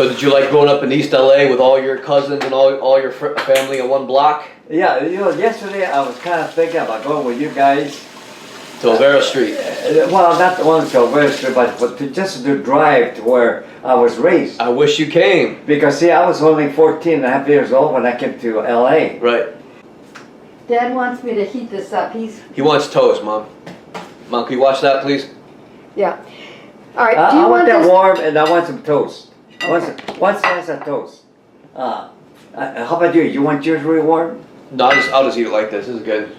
So did you like growing up in East LA with all your cousins and all your family in one block? Yeah, yesterday I was kind of thinking about going with you guys. To Olvera Street. Well, not only to Olvera Street, but just to drive to where I was raised. I wish you came. Because see, I was only 14 and a half years old when I came to LA. Right. Dad wants me to heat this up. He wants toast, Mom. Mom, can you watch that, please? Yeah. All right. I want that warm, and I want some toast. Okay. One slice of toast. How about you? You want yours really warm? No, I'll just eat it like this. This is good.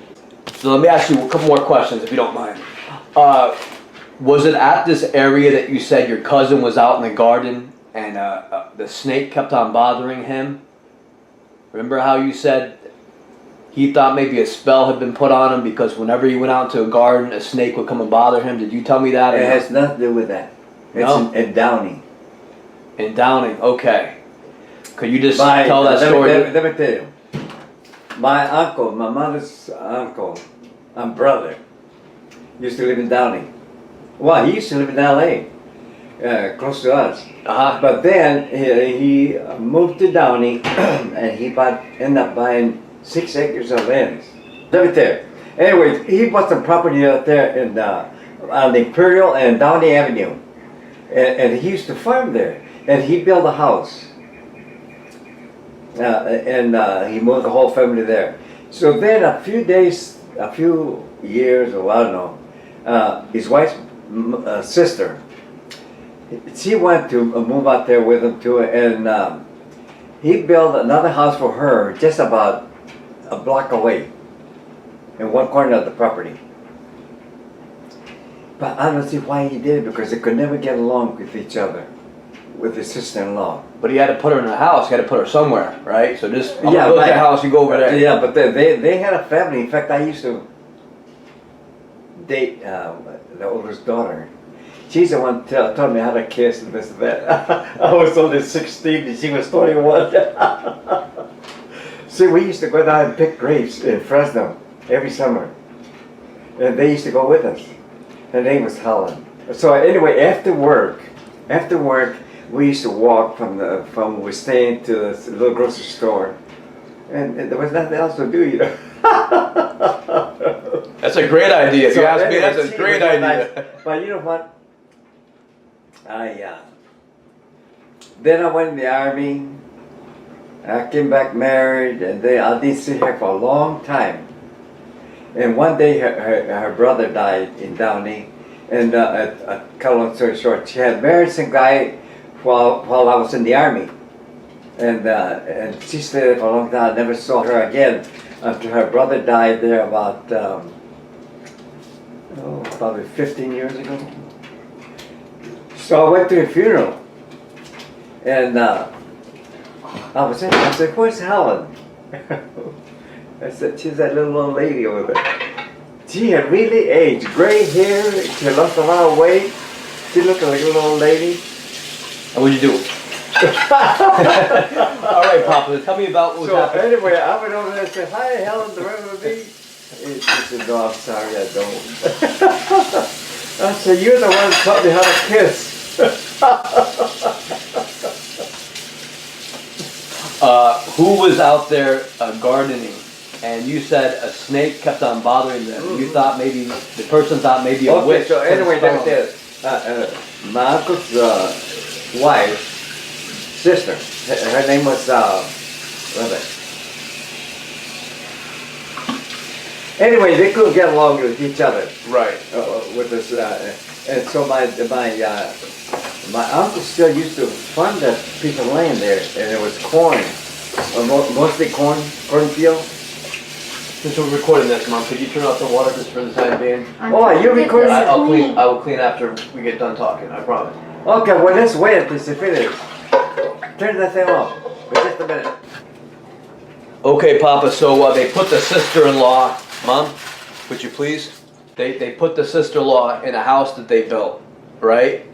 So let me ask you a couple more questions, if you don't mind. Was it at this area that you said your cousin was out in the garden and the snake kept on bothering him? Remember how you said he thought maybe a spell had been put on him because whenever he went out to a garden, a snake would come and bother him? Did you tell me that? It has nothing to do with that. It's in Downey. In Downing, okay. Could you just tell that story? Let me tell you. My uncle, my mother's uncle, and brother, used to live in Downey. Well, he used to live in LA, close to us. But then he moved to Downey, and he ended up buying 6 acres of land. Let me tell you. Anyways, he bought some property out there on the Imperial and Downey Avenue, and he used to farm there. And he built a house. And he moved the whole family there. So then a few years, or I don't know, his wife's sister, she wanted to move out there with him too, and he built another house for her just about a block away in one corner of the property. But I don't see why he did it, because they could never get along with each other, with his sister-in-law. But he had to put her in a house. He had to put her somewhere, right? So just build your house, you go over there. Yeah, but they had a family. In fact, I used to date the oldest daughter. She's the one taught me how to kiss and this and that. I was only 16 and she was 21. See, we used to go down and pick grapes in Fresno every summer. And they used to go with us. Her name was Helen. So anyway, after work, we used to walk from where we staying to the little grocery store, and there was nothing else to do, you know. That's a great idea. If you ask me, that's a great idea. Nice. But you know what? Then I went in the Army. I came back married, and I did sit here for a long time. And one day her brother died in Downey, and a cut a long story short, she had married some guy while I was in the Army, and she stayed there for a long time. I never saw her again until her brother died there about probably 15 years ago. So I went to the funeral, and I said, "Where's Helen?" I said, "She's that little old lady over there." She had really aged, gray hair. She lost a lot of weight. She looked like a little old lady. And what'd you do? All right, Papa, tell me about what was happening. Anyway, I went over there and said, "Hi, Helen, do you remember me?" And she said, "No, I'm sorry, I don't." I said, "You're the one who taught me how to kiss." Who was out there gardening? And you said a snake kept on bothering them. You thought maybe, the person thought maybe a witch. So anyway, that's it. My uncle's wife's sister, her name was, anyway, they couldn't get along with each other. Right. With this, and so my uncle still used to farm that piece of land there, and it was corn, mostly cornfield. Since we're recording this, Mom, could you turn off the water just for the time being? You're recording? I will clean after we get done talking, I promise. Okay, well let's wait until it's finished. Turn that thing off for just a minute. Okay, Papa, so they put the sister-in-law, Mom, would you please? They put the sister-in-law in a house that they built, right?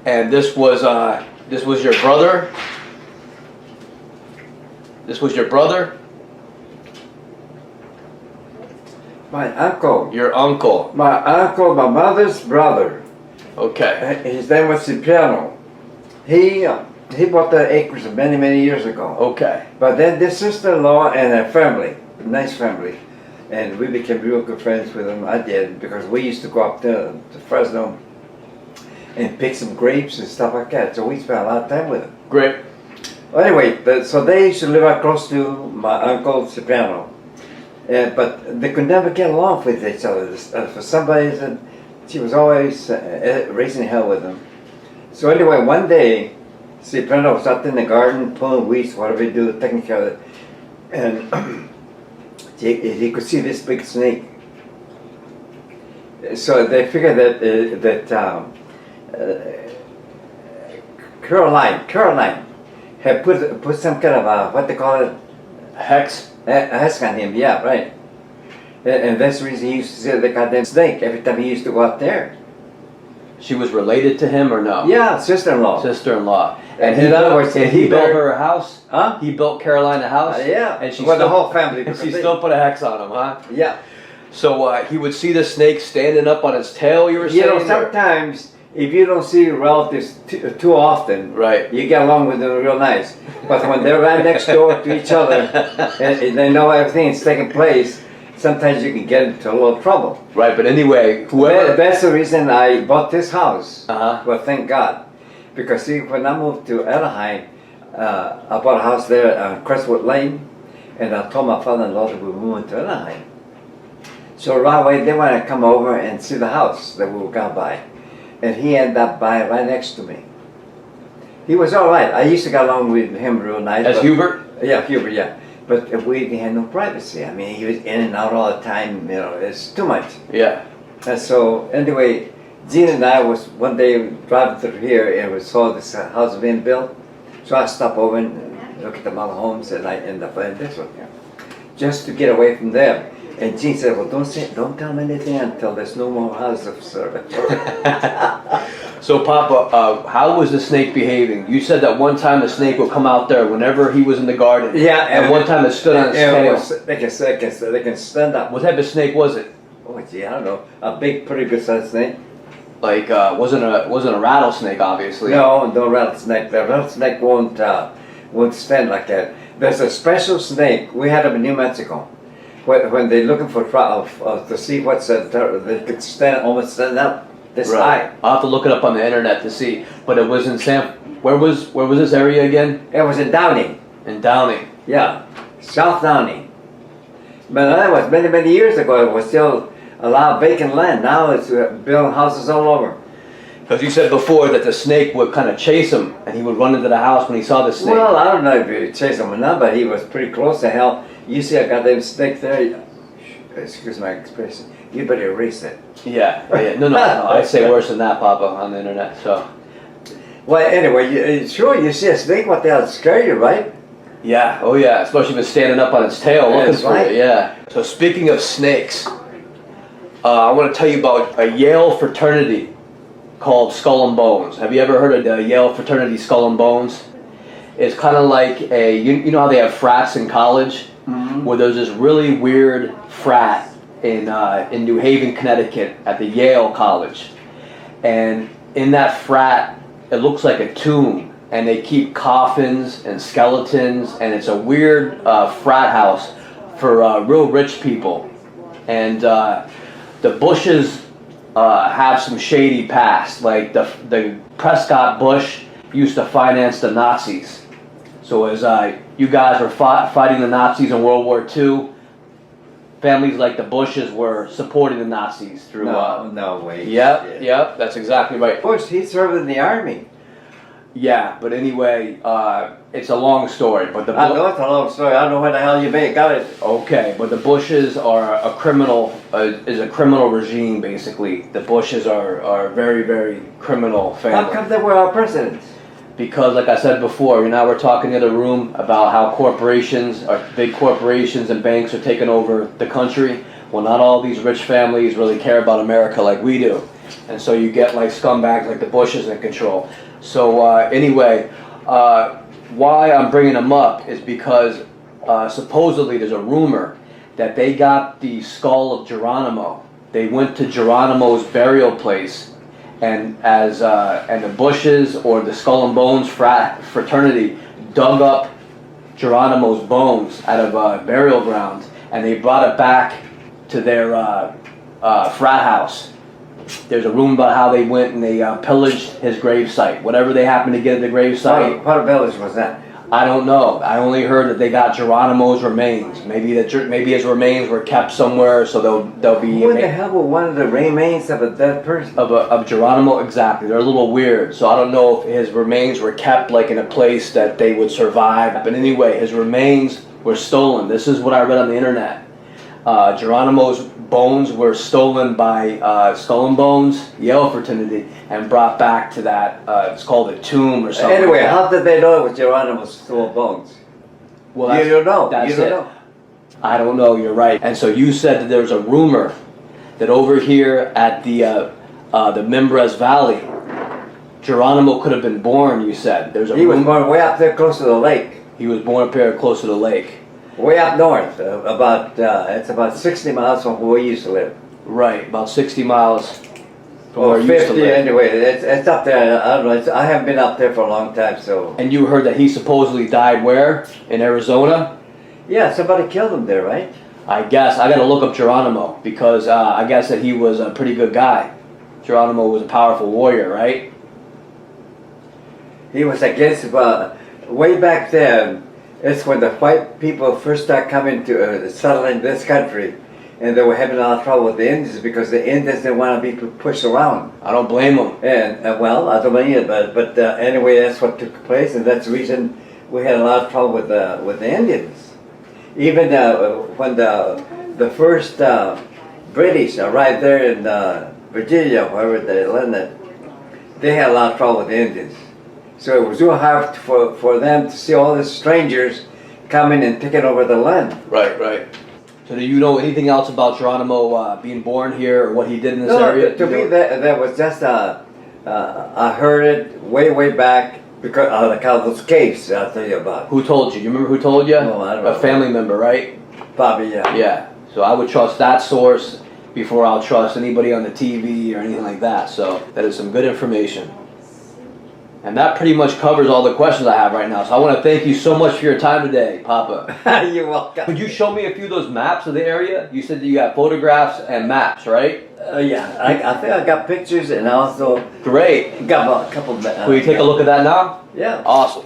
And this was your brother? This was your brother? My uncle. Your uncle. My uncle, my mother's brother. Okay. His name was Cipriano. He He bought the acres many, many years ago. Okay. But then this sister-in-law and her family, nice family, and we became real good friends with them. I did, because we used to go up to Fresno and pick some grapes and stuff like that. So we spent a lot of time with them. Great. Well, anyway, so they used to live out close to my uncle Cipriano. But they could never get along with each other. For somebody that she was always raising hell with them. So anyway, one day, Cipriano was out in the garden pulling weeds, whatever he do, taking care of it, and he could see this big snake. So they figured that Caroline had put some kind of a, what they call it, Hex. a hex on him. Yeah, right. And that's the reason he used to see the goddamn snake every time he used to go out there. She was related to him or no? Yeah, sister-in-law. Sister-in-law. And In other words, he built married- her a house? Huh? He built Caroline a house? Yeah. And she well, the still, whole family. and she still put a hex on him, huh? Yeah. So he would see the snake standing up on his tail, you were saying? You know, or- sometimes if you don't see relatives too often, Right. you get along with them real nice. But when they're right next door to each other and they know everything that's taking place, sometimes you can get into a little trouble. Right, but anyway, whoever... That's the reason I bought this house. Uh-huh. Well, thank God. Because see, when I moved to Anaheim, I bought a house there on Crestwood Lane, and I told my father-in-law that we were moving to Anaheim. So right away, they wanted to come over and see the house that we were going to buy. And he ended up buying right next to me. He was all right. I used to get along with him real nice. As Hubert? Yeah, Hubert, yeah. But we had no privacy. I mean, he was in and out all the time, you know, it's too much. Yeah. And so, anyway, Gene and I was one day driving through here and we saw this house being built. So I stopped over and looked at the model homes and I ended up buying this one here. Just to get away from them. And Gene said, well, don't tell them anything until there's no more houses of service. So, Papa, how was the snake behaving? You said that one time the snake would come out there whenever he was in the garden. Yeah. And one time it stood on its tail. They can stand up. What type of snake was it? Oh, gee, I don't know. A big, pretty good sized snake. Like, wasn't a rattlesnake, obviously. No rattlesnake. The rattlesnake won't stand like that. There's a special snake. We had them in New Mexico. When they're looking for to see what's they could almost stand up this high. I'll have to look it up on the internet to see. But it was in where was this area again? It was in Downing. In Downing. Yeah, South Downing. But that was many, many years ago. It was still a lot of vacant land. Now it's building houses all over. Because you said before that the snake would kind of chase him, and he would run into the house when he saw the snake. Well, I don't know if he chased him or not, but he was pretty close to hell. You see a goddamn snake there, excuse my expression, you better erase it. Yeah. No, I say worse than that, Papa, on the internet, so. Well, anyway, sure, you see a snake, what the hell, scare you, right? Yeah, oh yeah, especially if it's standing up on its tail looking That's for right. it, yeah. So speaking of snakes, I want to tell you about a Yale fraternity called Skull and Bones. Have you ever heard of the Yale fraternity Skull and Bones? It's kind of like you know how they have frats in college? Mm-hmm. Where there's this really weird frat in New Haven, Connecticut at the Yale College. And in that frat, it looks like a tomb. And they keep coffins and skeletons. And it's a weird frat house for real rich people. And the Bushes have some shady past. Like the Prescott Bush used to finance the Nazis. So as you guys were fighting the Nazis in World War II, families like the Bushes were supporting the Nazis through... No way. Yep, that's exactly right. Bush, he served in the army. Yeah, but anyway, it's a long story. But I know it's a long story. I don't know where the hell you got it. Okay, but the Bushes are a criminal regime, basically. The Bushes are a very, very criminal family. How come they were our presidents? Because, like I said before, now we're talking in the other room about how big corporations and banks are taking over the country. Well, not all these rich families really care about America like we do. And so you get like scumbags like the Bushes in control. So anyway, why I'm bringing them up is because supposedly there's a rumor that they got the skull of Geronimo. They went to Geronimo's burial place and and the Bushes or the Skull and Bones fraternity dug up Geronimo's bones out of burial grounds, and they brought it back to their frat house. There's a rumor about how they went and they pillaged his gravesite. Whatever they happened to get at the gravesite. What village was that? I don't know. I only heard that they got Geronimo's remains. Maybe his remains were kept somewhere, so they'll be. Who the hell would one of the remains of a dead person? Of Geronimo, exactly. They're a little weird, so I don't know if his remains were kept like in a place that they would survive. But anyway, his remains were stolen. This is what I read on the internet. Geronimo's bones were stolen by Skull and Bones, Yale fraternity, and brought back to that, it's called a tomb or something. Anyway, how did they know it was Geronimo's Skull bones? Well, you don't know. That's You don't it. know. I don't know, you're right. And so you said that there was a rumor that over here at the Mimbres Valley, Geronimo could have been born, you said. There's a He was rumor. born way up there close to the lake. He was born up here close to the lake. Way up north, it's about 60 miles from where we used to live. Right, about 60 miles from Or where you used to 50 live. anyway, it's up there, I don't know, I haven't been up there for a long time, so. And you heard that he supposedly died where? In Arizona? Yeah, somebody killed him there, right? I guess. I gotta look up Geronimo because I guess that he was a pretty good guy. Geronimo was a powerful warrior, right? He was against, way back then, it's when the white people first started coming to settling this country, and they were having a lot of trouble with the Indians because the Indians didn't want to be pushed around. I don't blame him. And well, I don't mean it, but anyway, that's what took place, and that's the reason we had a lot of trouble with the Indians. Even when the first British arrived there in Virginia, wherever they landed, they had a lot of trouble with the Indians. So it was real hard for them to see all these strangers coming and taking over the land. Right, right. So do you know anything else about Geronimo being born here or what he did in this area? To me, that was just I heard it way back because of those caves I'll tell you about. Who told you? You remember who told you? No, I don't know. A family member, right? Probably, yeah. Yeah. So I would trust that source before I'll trust anybody on the TV or anything like that. So that is some good information. And that pretty much covers all the questions I have right now. So I want to thank you so much for your time today, Papa. You're welcome. Could you show me a few of those maps of the area? You said that you got photographs and maps, right? Yeah, I think I got pictures and I also Great. got a couple. Will you take a look at that now? Yeah. Awesome.